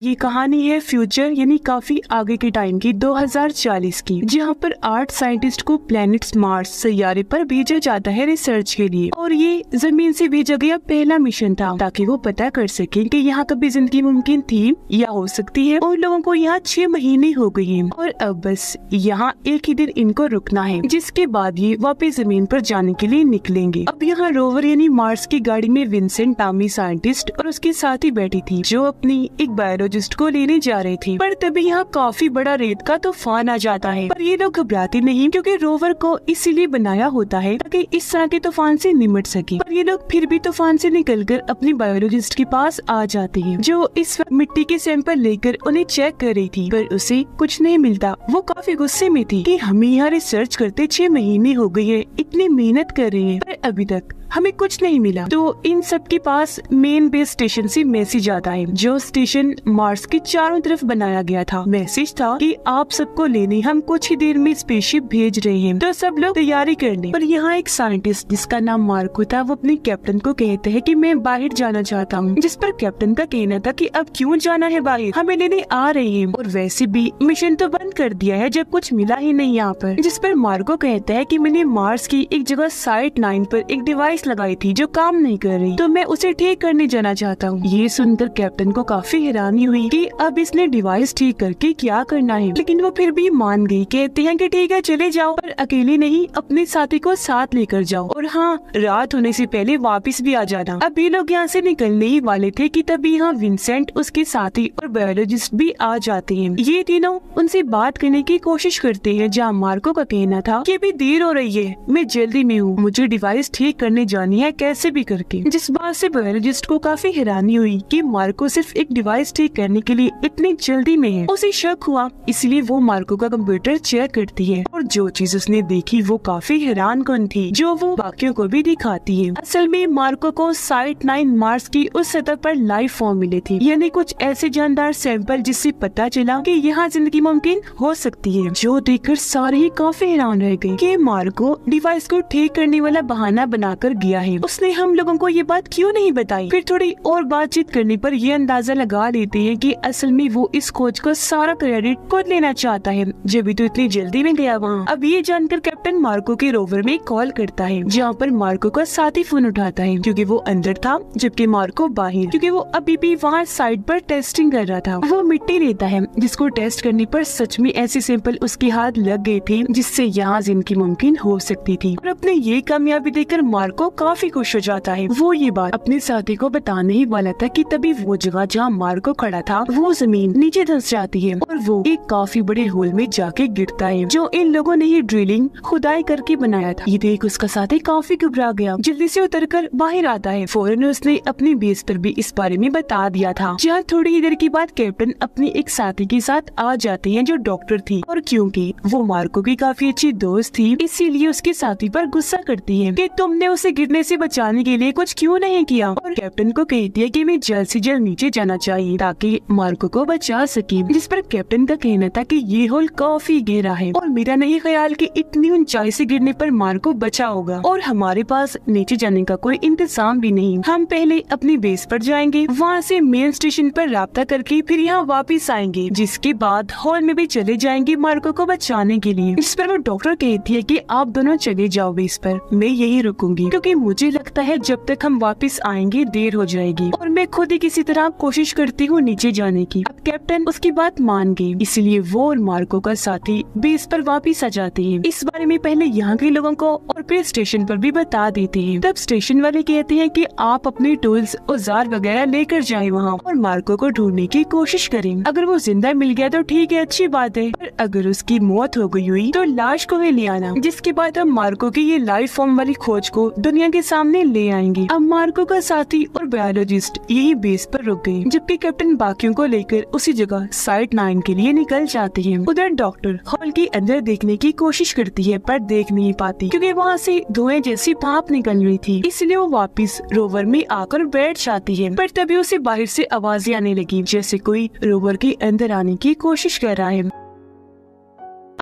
ये कहानी है फ्यूचर यानी काफी आगे के टाइम की 2040 की, जहाँ पर 8 साइंटिस्ट को प्लैनेट मार्स सैयारे पर भेजा जाता है रिसर्च के लिए। और ये जमीन से भेजा गया पहला मिशन था ताकि वो पता कर सके कि यहाँ कभी जिंदगी मुमकिन थी या हो सकती है। और लोगों को यहाँ 6 महीने हो गए हैं और अब बस यहाँ एक ही दिन इनको रुकना है, जिसके बाद ये वापस जमीन पर जाने के लिए निकलेंगे। अब यहाँ रोवर यानी मार्स की गाड़ी में विंसेंट नामी साइंटिस्ट और उसके साथी बैठी थी, जो अपनी एक बायोलॉजिस्ट को लेने जा रहे थे। पर तभी यहाँ काफी बड़ा रेत का तूफान आ जाता है, पर ये लोग घबराते नहीं क्योंकि रोवर को इसीलिए बनाया होता है ताकि इस तरह के तूफान से निपट सके। पर ये लोग फिर भी तूफान से निकलकर अपनी बायोलॉजिस्ट के पास आ जाते हैं, जो इस वक्त मिट्टी के सैंपल लेकर उन्हें चेक कर रही थी, पर उसे कुछ नहीं मिलता। वो काफी गुस्से में थी कि हमें यहाँ रिसर्च करते 6 महीने हो गए हैं, इतनी मेहनत कर रहे हैं पर अभी तक हमें कुछ नहीं मिला। तो इन सब के पास मेन बेस स्टेशन से मैसेज आता है, जो स्टेशन मार्स के चारों तरफ बनाया गया था। मैसेज था कि आप सबको लेने हम कुछ ही देर में स्पेसशिप भेज रहे हैं, तो सब लोग तैयारी कर लें। पर यहाँ एक साइंटिस्ट जिसका नाम मार्को था, वो अपने कैप्टन को कहते हैं कि मैं बाहर जाना चाहता हूँ, जिस पर कैप्टन का कहना था कि अब क्यों जाना है बाहर, हमें लेने आ रहे हैं और वैसे भी मिशन तो बंद कर दिया है जब कुछ मिला ही नहीं यहाँ पर। जिस पर मार्को कहता है कि मैंने मार्स की एक जगह साइट 9 पर एक डिवाइस लगाई थी जो काम नहीं कर रही, तो मैं उसे ठीक करने जाना चाहता हूँ। ये सुनकर कैप्टन को काफी हैरानी हुई कि अब इसने डिवाइस ठीक करके क्या करना है, लेकिन वो फिर भी मान गई। कहते हैं कि ठीक है चले जाओ, पर अकेले नहीं, अपने साथी को साथ लेकर जाओ, और हाँ रात होने से पहले वापस भी आ जाना। अब ये लोग यहाँ से निकलने ही वाले थे कि तभी यहाँ विंसेंट, उसके साथी और बायोलॉजिस्ट भी आ जाते हैं। ये तीनों उनसे बात करने की कोशिश करते हैं, जहाँ मार्को का कहना था कि अभी देर हो रही है, मैं जल्दी में हूँ, मुझे डिवाइस ठीक करने जानी है कैसे भी करके। जिस बात से बायोलॉजिस्ट को काफी हैरानी हुई कि मार्को सिर्फ एक डिवाइस ठीक करने के लिए इतनी जल्दी में है। उसे शक हुआ, इसलिए वो मार्को का कंप्यूटर चेक करती है और जो चीज उसने देखी वो काफी हैरानकुन थी, जो वो बाकियों को भी दिखाती है। असल में मार्को को साइट 9 मार्स की उस सतह पर लाइफ फॉर्म मिले थे, यानी कुछ ऐसे जानदार सैंपल जिससे पता चला कि यहाँ जिंदगी मुमकिन हो सकती है। जो देखकर सारे ही काफी हैरान रह गए कि मार्को डिवाइस को ठीक करने वाला बहाना बनाकर गया है, उसने हम लोगों को ये बात क्यों नहीं बताई। फिर थोड़ी और बातचीत करने पर ये अंदाजा लगा लेते हैं कि असल में वो इस खोज का सारा क्रेडिट खुद लेना चाहता है, जब भी तो इतनी जल्दी में गया वहाँ। अब ये जानकर कैप्टन मार्को के रोवर में कॉल करता है, जहाँ पर मार्को का साथी फोन उठाता है क्योंकि वो अंदर था, जबकि मार्को बाहर, क्योंकि वो अभी भी वहाँ साइड पर टेस्टिंग कर रहा था। वो मिट्टी लेता है जिसको टेस्ट करने पर सच में ऐसे सैंपल उसके हाथ लग गए थे जिससे यहाँ जिंदगी मुमकिन हो सकती थी। और अपने ये कामयाबी देखकर मार्को काफी खुश हो जाता है। वो ये बात अपने साथी को बताने ही वाला था कि तभी वो जगह जहाँ मार्को खड़ा था वो जमीन नीचे धंस जाती है और वो एक काफी बड़े होल में जाके गिरता है, जो इन लोगों ने ही ड्रिलिंग खुदाई करके बनाया था। ये देख उसका साथी काफी घबरा गया, जल्दी से उतरकर बाहर आता है। फौरन उसने अपनी बेस पर भी इस बारे में बता दिया था। जहाँ थोड़ी ही देर के बाद कैप्टन अपनी एक साथी के साथ आ जाते हैं जो डॉक्टर थी, और क्योंकि वो मार्को की काफी अच्छी दोस्त थी इसीलिए उसके साथी पर गुस्सा करती है कि तुमने उसे गिरने से बचाने के लिए कुछ क्यों नहीं किया। और कैप्टन को कहती है कि मैं जल्द से जल्द नीचे जाना चाहिए ताकि मार्को को बचा सके। जिस पर कैप्टन का कहना था कि ये होल काफी गहरा है और मेरा नहीं ख्याल कि इतनी ऊंचाई से गिरने पर मार्को बचा होगा, और हमारे पास नीचे जाने का कोई इंतजाम भी नहीं। हम पहले अपनी बेस पर जाएंगे, वहाँ से मेन स्टेशन पर राब्ता करके फिर यहाँ वापिस आएंगे, जिसके बाद हॉल में भी चले जाएंगे मार्को को बचाने के लिए। इस पर वो डॉक्टर कहती है कि आप दोनों चले जाओ बेस पर, मैं यही रुकूंगी क्योंकि मुझे लगता है जब तक हम वापस आएंगे देर हो जाएगी, और मैं खुद ही किसी तरह कोशिश करती हूँ नीचे जाने की। अब कैप्टन उसकी बात मान गई, इसलिए वो और मार्को का साथी बेस पर वापस आ जाते हैं। इस बारे में पहले यहाँ के लोगों को और फिर स्टेशन पर भी बता देते हैं। तब स्टेशन वाले कहते हैं कि आप अपने टूल्स औजार वगैरह लेकर जाएं वहाँ और मार्को को ढूंढने की कोशिश करें। अगर वो जिंदा मिल गया तो ठीक है, अच्छी बात है, पर अगर उसकी मौत हो गई हुई तो लाश को ही ले आना। जिसके बाद हम मार्को की ये लाइफ फॉर्म वाली खोज को दुनिया के सामने ले आएंगे। अब मार्को का साथी और बायोलॉजिस्ट यही बेस पर रुक गए, जबकि कैप्टन बाकियों को लेकर उसी जगह साइट 9 के लिए निकल जाते हैं। उधर डॉक्टर हॉल के अंदर देखने की कोशिश करती है पर देख नहीं पाती क्योंकि वहाँ से धुएं जैसी भाप निकल रही थी, इसलिए वो वापस रोवर में आकर बैठ जाती है। पर तभी उसे बाहर से आवाजें आने लगी, जैसे कोई रोवर के अंदर आने की कोशिश कर रहा है।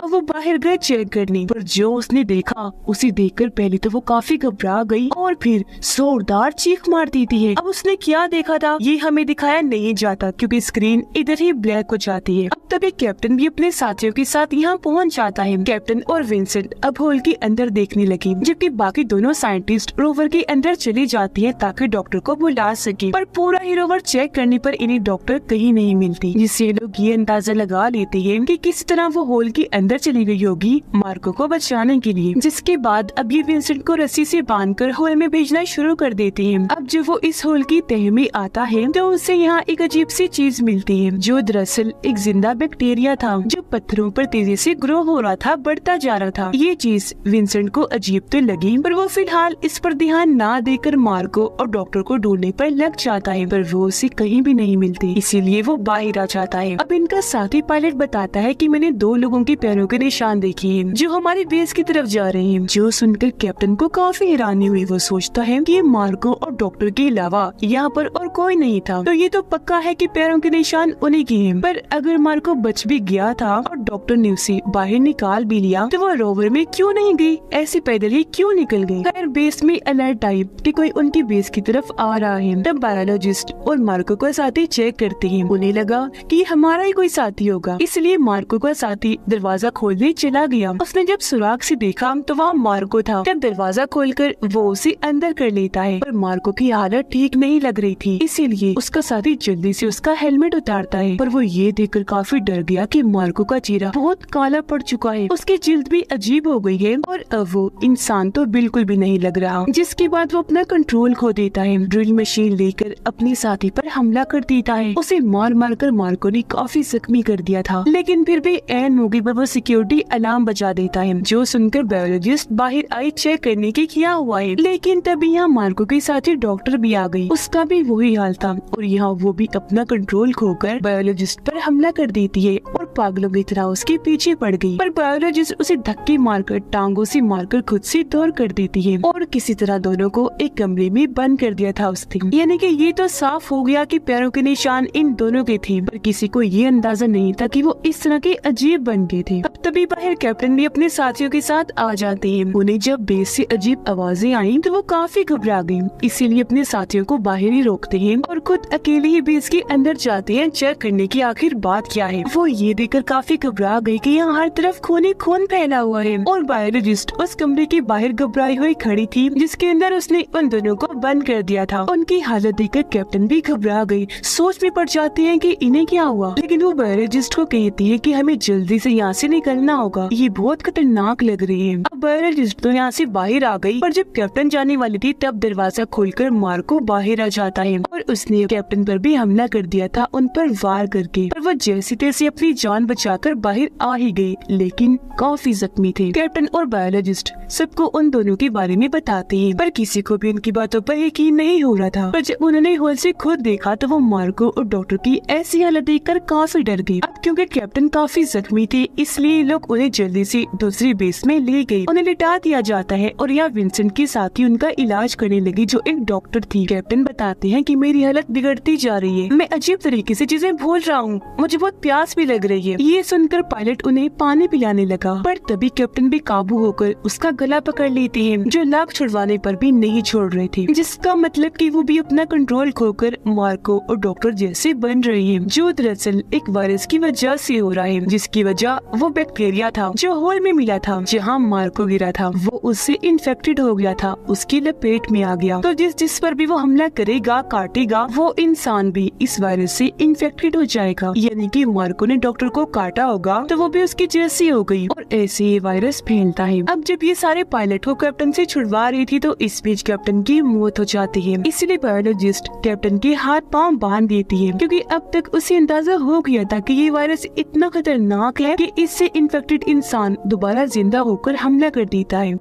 अब वो बाहर गए चेक करने, पर जो उसने देखा उसे देखकर पहले तो वो काफी घबरा गई और फिर जोरदार चीख मार देती है। अब उसने क्या देखा था ये हमें दिखाया नहीं जाता क्योंकि स्क्रीन इधर ही ब्लैक हो जाती है। अब तभी कैप्टन भी अपने साथियों के साथ यहाँ पहुँच जाता है। कैप्टन और विंसेंट अब होल के अंदर देखने लगे, जबकि बाकी दोनों साइंटिस्ट रोवर के अंदर चली जाती है ताकि डॉक्टर को बुला सके। पर पूरा ही रोवर चेक करने पर इन्हें डॉक्टर कहीं नहीं मिलती, जिससे लोग ये अंदाजा लगा लेते हैं कि किस तरह वो होल के अंदर चली गई होगी मार्को को बचाने के लिए। जिसके बाद अब ये विंसेंट को रस्सी से बांधकर होल में भेजना शुरू कर देते हैं। अब जब वो इस होल की तह में आता है तो उसे यहाँ एक अजीब सी चीज मिलती है, जो दरअसल एक जिंदा बैक्टीरिया था जो पत्थरों पर तेजी से ग्रो हो रहा था, बढ़ता जा रहा था। ये चीज विंसेंट को अजीब तो लगी, पर वो फिलहाल इस पर ध्यान ना देकर मार्को और डॉक्टर को ढूंढने पर लग जाता है, पर वो उसे कहीं भी नहीं मिलती, इसीलिए वो बाहर आ जाता है। अब इनका साथी पायलट बताता है कि मैंने 2 लोगों के पैरों के निशान देखे हैं जो हमारी बेस की तरफ जा रहे हैं। जो सुनकर कैप्टन को काफी हैरानी हुई। वो सोचता है कि मार्को और डॉक्टर के अलावा यहाँ पर और कोई नहीं था, तो ये तो पक्का है कि पैरों के निशान उन्हीं के हैं। पर अगर मार्को बच भी गया था और डॉक्टर ने उसे बाहर निकाल भी लिया तो वो रोवर में क्यों नहीं गई, ऐसे पैदल ही क्यों निकल गई। खैर बेस में अलर्ट आई कि कोई उनकी बेस की तरफ आ रहा है। तब बायोलॉजिस्ट और मार्को का साथी चेक करते हैं। उन्हें लगा कि हमारा ही कोई साथी होगा, इसलिए मार्को का साथी दरवाजा खोलने चला गया। उसने जब सुराग से देखा तो वहाँ मार्को था। जब दरवाजा खोलकर वो उसे अंदर कर लेता है, पर मार्को की हालत ठीक नहीं लग रही थी, इसीलिए उसका साथी जल्दी से उसका हेलमेट उतारता है। पर वो ये देखकर काफी डर गया कि मार्को का चेहरा बहुत काला पड़ चुका है, उसकी जिल्द भी अजीब हो गई है और अब वो इंसान तो बिल्कुल भी नहीं लग रहा। जिसके बाद वो अपना कंट्रोल खो देता है, ड्रिल मशीन लेकर अपने साथी पर हमला कर देता है। उसे मार मार कर मार्को ने काफी जख्मी कर दिया था, लेकिन फिर भी एन मौके पर वो सिक्योरिटी अलार्म बजा देता है, जो सुनकर बायोलॉजिस्ट बाहर आई चेक करने की क्या हुआ है। लेकिन तभी यहाँ मार्को के साथी डॉक्टर भी आ गई, उसका भी वही हाल था और यहाँ वो भी अपना कंट्रोल खोकर बायोलॉजिस्ट पर हमला कर देती है और पागलों की तरह उसके पीछे पड़ गई। पर बायोलॉजिस्ट उसे धक्के मारकर टांगों से मारकर खुद से दूर कर देती है और किसी तरह दोनों को एक कमरे में बंद कर दिया था उसने। यानी कि ये तो साफ हो गया कि पैरों के निशान इन दोनों के थे, पर किसी को ये अंदाजा नहीं था कि वो इस तरह के अजीब बन गए थे। अब तभी बाहर कैप्टन भी अपने साथियों के साथ आ जाते हैं। उन्हें जब बेस से अजीब आवाजें आई तो वो काफी घबरा गई, इसीलिए अपने साथियों को बाहर ही रोकते हैं और खुद अकेले ही बेस के अंदर जाते हैं चेक करने की आखिर बात क्या है। वो ये देखकर काफी घबरा गई कि यहाँ हर तरफ खून ही खून फैला हुआ है और बायोलॉजिस्ट उस कमरे के बाहर घबराई हुई खड़ी थी जिसके अंदर उसने उन दोनों को बंद कर दिया था। उनकी हालत देखकर कैप्टन भी घबरा गई, सोच में पड़ जाते हैं कि इन्हें क्या हुआ। लेकिन वो बायोलॉजिस्ट को कहती है कि हमें जल्दी से यहाँ से निकलना होगा, ये बहुत खतरनाक लग रही है। अब बायोलॉजिस्ट तो यहाँ से बाहर आ गई, पर जब कैप्टन जाने वाली थी तब दरवाजा खोलकर मार्को बाहर आ जाता है और उसने कैप्टन पर भी हमला कर दिया था, उन पर वार करके। पर वो जैसी तैसी अपनी जान बचाकर बाहर आ ही गई, लेकिन काफी जख्मी थे। कैप्टन और बायोलॉजिस्ट सबको उन दोनों के बारे में बताते हैं, पर किसी को भी उनकी बातों पर यकीन नहीं हो रहा था। पर जब उन्होंने होल से खुद देखा तो वो मार्को और डॉक्टर की ऐसी हालत देखकर काफी डर गई। अब क्योंकि कैप्टन काफी जख्मी थे, इसलिए लोग उन्हें जल्दी से दूसरी बेस में ले गए। उन्हें लिटा दिया जाता है और यहाँ विंसेंट के साथ ही उनका इलाज करने लगी, जो एक डॉक्टर थी। कैप्टन बताते हैं कि मेरी हालत बिगड़ती जा रही है, मैं अजीब तरीके से चीजें भूल रहा हूँ, मुझे बहुत प्यास भी लग रही है। ये सुनकर पायलट उन्हें पानी पिलाने लगा, पर तभी कैप्टन भी काबू होकर उसका गला पकड़ लेते हैं, जो लाख छुड़वाने पर भी नहीं छोड़ रहे थे। जिसका मतलब कि वो भी अपना कंट्रोल खोकर मार्को और डॉक्टर जैसे बन रही है, जो दरअसल एक वायरस की वजह से हो रहा है, जिसकी वजह वो बैक्टीरिया था जो होल में मिला था जहाँ मार्को गिरा था। वो उससे इन्फेक्टेड हो गया था, उसकी लपेट में आ गया। तो जिस पर भी वो हमला करेगा, काटेगा, वो इंसान भी इस वायरस से इन्फेक्टेड हो जाएगा। यानी कि मार्को ने डॉक्टर को काटा होगा तो वो भी उसकी जैसी हो गई और ऐसे ये वायरस फैलता है। अब जब ये सारे पायलट को कैप्टन से छुड़वा रही थी तो इस बीच कैप्टन की मौत हो जाती है। इसलिए बायोलॉजिस्ट कैप्टन के हाथ पांव बांध देती है, क्योंकि अब तक उसे अंदाजा हो गया था कि ये वायरस इतना खतरनाक है कि इससे इन्फेक्टेड इंसान दोबारा जिंदा होकर हमला कर देता है।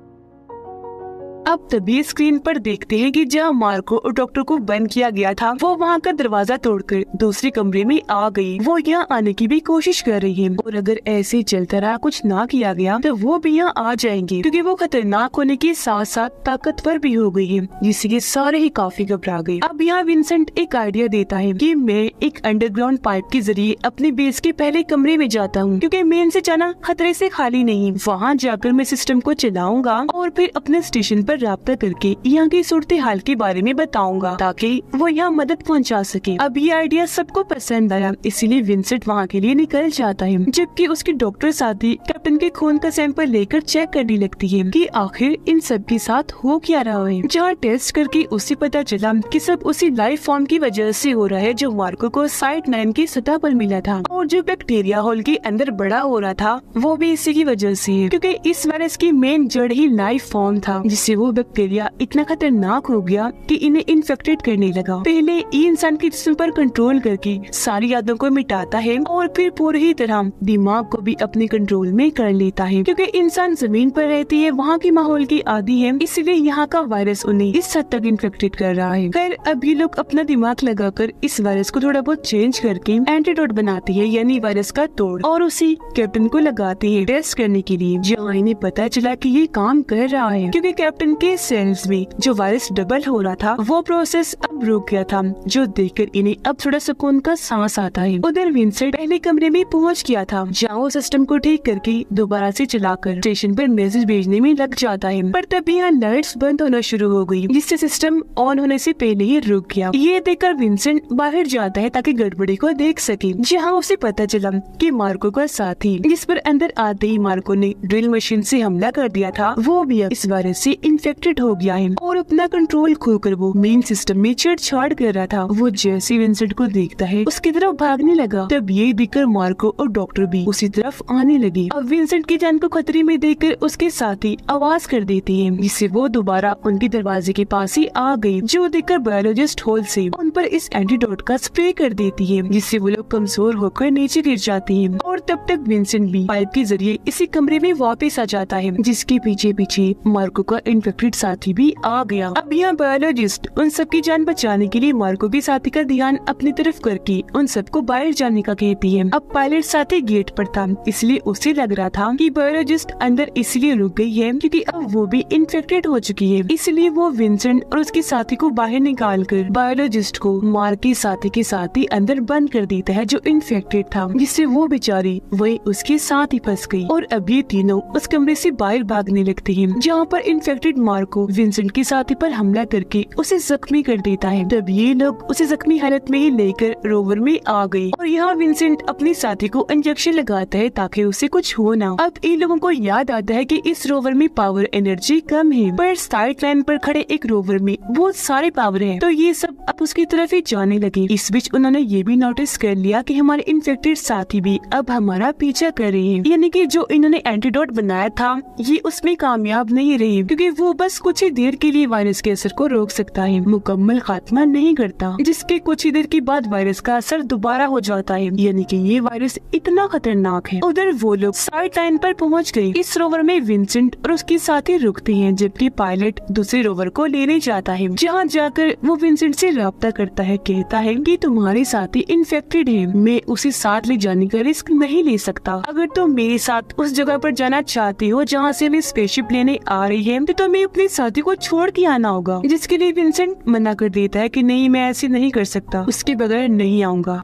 अब तभी स्क्रीन पर देखते हैं कि जहाँ मार्को और डॉक्टर को बंद किया गया था वो वहाँ का दरवाजा तोड़कर दूसरे कमरे में आ गई। वो यहाँ आने की भी कोशिश कर रही है और अगर ऐसे चलता रहा कुछ ना किया गया तो वो भी यहाँ आ जाएंगे, क्योंकि वो खतरनाक होने के साथ साथ ताकतवर भी हो गई है, जिससे सारे ही काफी घबरा गए। अब यहाँ विंसेंट एक आइडिया देता है कि मैं एक अंडरग्राउंड पाइप के जरिए अपने बेस के पहले कमरे में जाता हूँ, क्योंकि मेन से जाना खतरे से खाली नहीं। वहाँ जाकर मैं सिस्टम को चलाऊंगा और फिर अपने स्टेशन पर राब्ता करके यहाँ की सूरत हाल के बारे में बताऊंगा ताकि वो यहाँ मदद पहुँचा सके। अब ये आइडिया सबको पसंद आया, इसीलिए विंसेंट वहाँ के लिए निकल जाता है, जबकि उसके डॉक्टर साथी कैप्टन के खून का सैंपल लेकर चेक करने लगती है कि आखिर इन सब के साथ हो क्या रहा है। जहाँ टेस्ट करके उसे पता चला कि सब उसी लाइफ फॉर्म की वजह से हो रहा है जो मार्को को साइट 9 की सतह पर मिला था, और जो बैक्टीरिया होल के अंदर बड़ा हो रहा था वो भी इसी की वजह से है, क्योंकि इस वायरस की मेन जड़ ही लाइफ फॉर्म था, जिससे वो बैक्टीरिया इतना खतरनाक हो गया कि इन्हें इन्फेक्टेड करने लगा। पहले ये इंसान के जिस्म पर कंट्रोल करके सारी यादों को मिटाता है और फिर पूरी ही तरह दिमाग को भी अपने कंट्रोल में कर लेता है, क्योंकि इंसान जमीन पर रहती है, वहाँ के माहौल की आदी है, इसलिए यहाँ का वायरस उन्हें इस हद तक इन्फेक्टेड कर रहा है। खैर अब ये लोग अपना दिमाग लगाकर इस वायरस को थोड़ा बहुत चेंज करके एंटीडोट बनाती है, यानी वायरस का तोड़, और उसी कैप्टन को लगाते हैं टेस्ट करने के लिए। जहाँ इन्हें पता चला कि ये काम कर रहा है, क्योंकि कैप्टन के सेल्स में जो वायरस डबल हो रहा था वो प्रोसेस अब रुक गया था, जो देखकर इन्हें अब थोड़ा सुकून का सांस आता है। उधर विंसेंट पहले कमरे में पहुंच गया था, जहाँ वो सिस्टम को ठीक करके दोबारा से चलाकर स्टेशन पर मैसेज भेजने में लग जाता है, पर तभी यहाँ लाइट्स बंद होना शुरू हो गई, जिससे सिस्टम ऑन होने से पहले ही रुक गया। ये देखकर विंसेंट बाहर जाता है ताकि गड़बड़ी को देख सके, जहाँ उसे पता चला कि मार्को का साथी, जिस पर अंदर आते ही मार्को ने ड्रिल मशीन से हमला कर दिया था, वो भी इस वायरस से इन्फेक्टेड हो गया है और अपना कंट्रोल खोकर वो मेन सिस्टम में छेड़छाड़ कर रहा था। वो जैसे विंसेंट को देखता है उसकी तरफ भागने लगा, तब ये देखकर मार्को और डॉक्टर भी उसी तरफ आने लगे। अब विंसेंट की जान को खतरे में देखकर उसके साथी आवाज कर देती है, जिससे वो दोबारा उनके दरवाजे के पास ही आ गई, जो देखकर बायोलॉजिस्ट होल से उन पर इस एंटीडोट का स्प्रे कर देती है, जिससे वो लोग कमजोर होकर नीचे गिर जाते हैं। और तब तक विंसेंट भी पाइप के जरिए इसी कमरे में वापस आ जाता है, जिसके पीछे पीछे मार्को का इन्फेक्टेड साथी भी आ गया। अब यहाँ बायोलॉजिस्ट उन सबकी जान बचाने के लिए मार्को भी साथी का ध्यान अपनी तरफ करके उन सबको बाहर जाने का कहती है। अब पायलट साथी गेट पर था, इसलिए उसे लग रहा था कि बायोलॉजिस्ट अंदर इसलिए रुक गई है क्योंकि अब वो भी इन्फेक्टेड हो चुकी है, इसलिए वो विंसेंट और उसके साथी को बाहर निकाल कर बायोलॉजिस्ट को मार के साथी के साथ ही अंदर बंद कर देता है जो इन्फेक्टेड था, जिससे वो बेचारी वही उसके साथ ही फंस गई। और अब ये तीनों उस कमरे से बाहर भागने लगते हैं, जहाँ पर इन्फेक्टेड मार्को विंसेंट के साथी पर हमला करके उसे जख्मी कर देता है। तब ये लोग उसे जख्मी हालत में ही लेकर रोवर में आ गए और यहाँ विंसेंट अपने साथी को इंजेक्शन लगाता है ताकि उसे कुछ हो ना। अब इन लोगों को याद आता है कि इस रोवर में पावर एनर्जी कम है, पर साइड लाइन पर खड़े एक रोवर में बहुत सारे पावर है, तो ये सब अब उसकी तरफ ही जाने लगे। इस बीच उन्होंने ये भी नोटिस कर लिया कि हमारे इन्फेक्टेड साथी भी अब हमारा पीछा कर रहे हैं, यानी कि जो इन्होंने एंटीडोट बनाया था ये उसमें कामयाब नहीं रही, क्योंकि वो बस कुछ ही देर के लिए वायरस के असर को रोक सकता है, मुकम्मल खात्मा नहीं करता, जिसके कुछ ही देर के बाद वायरस का असर दोबारा हो जाता है, यानी कि ये वायरस इतना खतरनाक है। उधर वो लोग साइड लाइन पर पहुंच गए। इस रोवर में विंसेंट और उसके साथी रुकते हैं, जबकि पायलट दूसरे रोवर को लेने जाता है, जहाँ जाकर वो विंसेंट से राब्ता करता है, कहता है कि तुम्हारे साथी इन्फेक्टेड है, मैं उसे साथ ले जाने का रिस्क नहीं ले सकता। अगर तुम मेरे साथ उस जगह पर जाना चाहते हो जहाँ से हमें स्पेसशिप लेने आ रही है, तो तुम्हें अपने साथी को छोड़ के आना होगा। जिसके लिए विंसेंट मना कर देता है कि नहीं, मैं ऐसे नहीं कर सकता, उसके बगैर नहीं आऊंगा।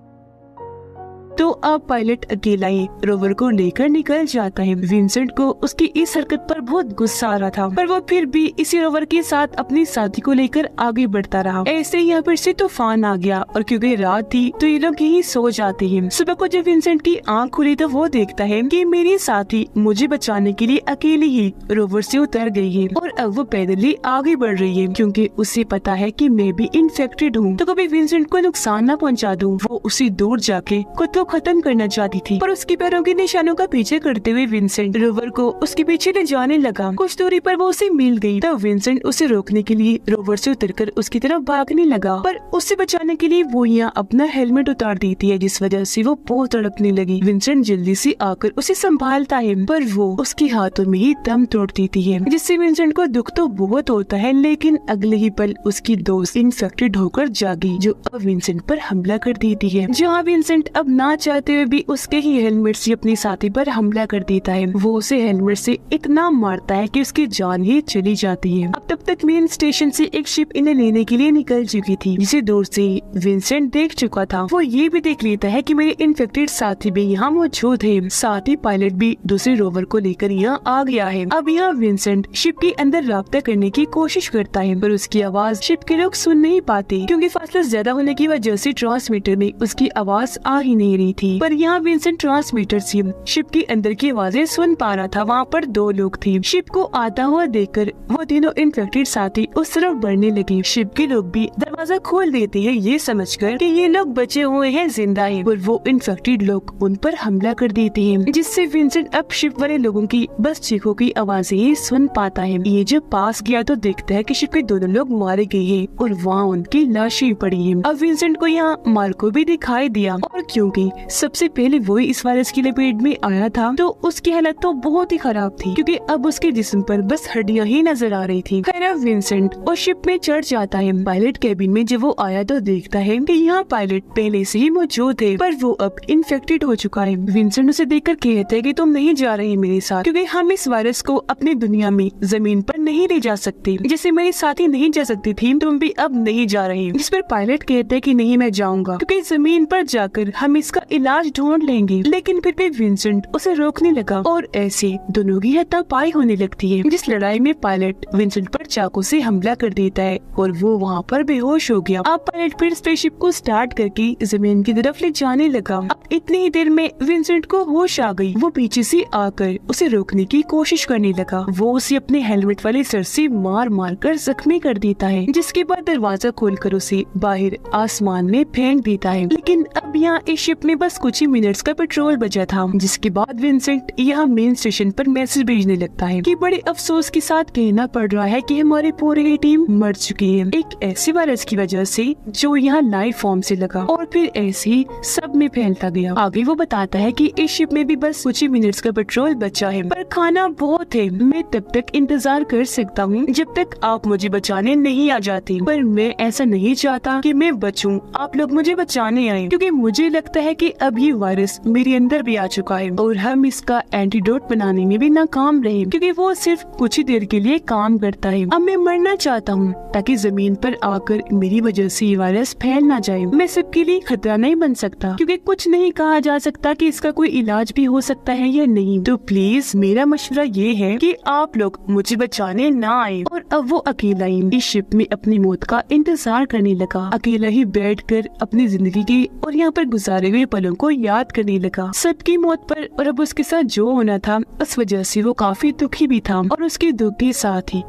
तो अब पायलट अकेला ही रोवर को लेकर निकल जाता है। विंसेंट को उसकी इस हरकत पर बहुत गुस्सा आ रहा था, पर वो फिर भी इसी रोवर के साथ अपने साथी को लेकर आगे बढ़ता रहा। ऐसे ही यहाँ पर से तूफान आ गया और क्योंकि रात थी तो ये लोग यहीं सो जाते हैं। सुबह को जब विंसेंट की आँख खुली तो वो देखता है कि मेरी साथी मुझे बचाने के लिए अकेली ही रोवर से उतर गई है और अब वो पैदल ही आगे बढ़ रही है, क्योंकि उसे पता है कि मैं भी इन्फेक्टेड हूँ, तो कभी विंसेंट को नुकसान न पहुँचा दूँ। वो उसी दूर जाके खुद को खत्म करना चाहती थी, पर उसके पैरों के निशानों का पीछे करते हुए विंसेंट रोवर को उसके पीछे ले जाने लगा। कुछ दूरी पर वो उसे मिल गई, तब विंसेंट उसे रोकने के लिए रोवर से उतरकर उसकी तरफ भागने लगा, पर उससे बचाने के लिए वो यहाँ अपना हेलमेट उतार देती है, जिस वजह से वो बहुत तड़पने लगी। विंसेंट जल्दी से आकर उसे संभालता है, पर वो उसके हाथों में ही दम तोड़ देती है, जिससे विंसेंट को दुख तो बहुत होता है, लेकिन अगले ही पल उसकी दोस्त इन्फेक्टेड होकर जागी, जो अब विंसेंट पर हमला कर देती है। जहाँ विंसेंट अब ना चाहते हुए भी उसके ही हेलमेट से अपनी साथी पर हमला कर देता है। वो उसे हेलमेट से इतना मारता है कि उसकी जान ही चली जाती है। अब तब तक मेन स्टेशन से एक शिप इन्हें लेने के लिए निकल चुकी थी, जिसे दूर से विंसेंट देख चुका था। वो ये भी देख लेता है कि मेरे इन्फेक्टेड साथी भी यहाँ मौजूद है। साथ ही पायलट भी दूसरे रोवर को लेकर यहाँ आ गया है। अब यहाँ विंसेंट शिप के अंदर राब्ता करने की कोशिश करता है, पर उसकी आवाज शिप के लोग सुन नहीं पाते, क्योंकि फासला ज्यादा होने की वजह से ट्रांसमीटर में उसकी आवाज आ ही नहीं रही थी। पर यहाँ विंसेंट ट्रांसमीटर से शिप के अंदर की आवाजें सुन पा रहा था। वहाँ पर दो लोग थे। शिप को आता हुआ देखकर वो तीनों इन्फेक्टेड साथी उस तरफ बढ़ने लगे। शिप के लोग भी दरवाजा खोल देते हैं, ये समझकर कि ये लोग बचे हुए हैं, जिंदा हैं, और वो इन्फेक्टेड लोग उन पर हमला कर देते हैं, जिससे विंसेंट अब शिप वाले लोगों की बस चीखों की आवाजें ही सुन पाता है। ये जब पास गया तो देखता है कि शिप के दोनों लोग मारे गए हैं और वहाँ उनकी लाशें पड़ी है। अब विंसेंट को यहाँ मार्को भी दिखाई दिया, और क्योंकि सबसे पहले वो इस वायरस की लपेट में आया था, तो उसकी हालत तो बहुत ही खराब थी, क्योंकि अब उसके जिस्म पर बस हड्डियां ही नजर आ रही थी। खैर अब विंसेंट और शिप में चढ़ जाता है। पायलट कैबिन में जब वो आया तो देखता है कि यहाँ पायलट पहले से ही मौजूद है, पर वो अब इन्फेक्टेड हो चुका है। विंसेंट उसे देखकर कहता है कि तुम नहीं जा रही मेरे साथ, क्योंकि हम इस वायरस को अपनी दुनिया में जमीन पर नहीं ले जा सकते। जैसे मेरे साथी नहीं जा सकती थी, तुम भी अब नहीं जा रही। जिस पर पायलट कहता है कि नहीं, मैं जाऊंगा, क्योंकि जमीन पर जाकर हम इसका इलाज ढूंढ लेंगे। लेकिन फिर भी विंसेंट उसे रोकने लगा, और ऐसे दोनों की हाथापाई होने लगती है, जिस लड़ाई में पायलट विंसेंट पर चाकू से हमला कर देता है और वो वहाँ पर बेहोश हो गया। अब पायलट फिर स्पेसशिप को स्टार्ट करके जमीन की तरफ ले जाने लगा। अब इतनी ही देर में विंसेंट को होश आ गई। वो पीछे से आकर उसे रोकने की कोशिश करने लगा। वो उसे अपने हेलमेट वाले सर से मार मार कर जख्मी कर देता है, जिसके बाद दरवाजा खोलकर उसे बाहर आसमान में फेंक देता है। लेकिन अब यहाँ इस शिप में बस कुछ ही मिनट्स का पेट्रोल बचा था, जिसके बाद विंसेंट यहाँ मेन स्टेशन पर मैसेज भेजने लगता है कि बड़े अफसोस के साथ कहना पड़ रहा है कि हमारी पूरी टीम मर चुकी है, एक ऐसे वायरस की वजह से जो यहाँ लाइफ फॉर्म से लगा और फिर ऐसे ही सब में फैलता गया। आगे वो बताता है कि इस शिप में भी बस कुछ ही मिनट्स का पेट्रोल बचा है, पर खाना बहुत है। मैं तब तक इंतजार कर सकता हूँ जब तक आप मुझे बचाने नहीं आ जाते, पर मैं ऐसा नहीं चाहता कि मैं बचूं, आप लोग मुझे बचाने आए, क्योंकि मुझे लगता है कि अब ये वायरस मेरे अंदर भी आ चुका है और हम इसका एंटीडोट बनाने में भी नाकाम रहे, क्योंकि वो सिर्फ कुछ ही देर के लिए काम करता है। अब मैं मरना चाहता हूँ ताकि जमीन पर आकर मेरी वजह से ये वायरस फैल ना जाए। मैं सबके लिए खतरा नहीं बन सकता, क्योंकि कुछ नहीं कहा जा सकता कि इसका कोई इलाज भी हो सकता है या नहीं। तो प्लीज मेरा मशवरा ये है कि आप लोग मुझे बचाने ना आए। और अब वो अकेला ही इस शिप में अपनी मौत का इंतजार करने लगा, अकेला ही बैठकर अपनी जिंदगी के और यहाँ पर गुजारे हुए पलों को याद करने लगा, सबकी मौत पर। और अब उसके साथ जो होना था, उस वजह से वो काफी दुखी भी था, और उसके दुख के साथ ही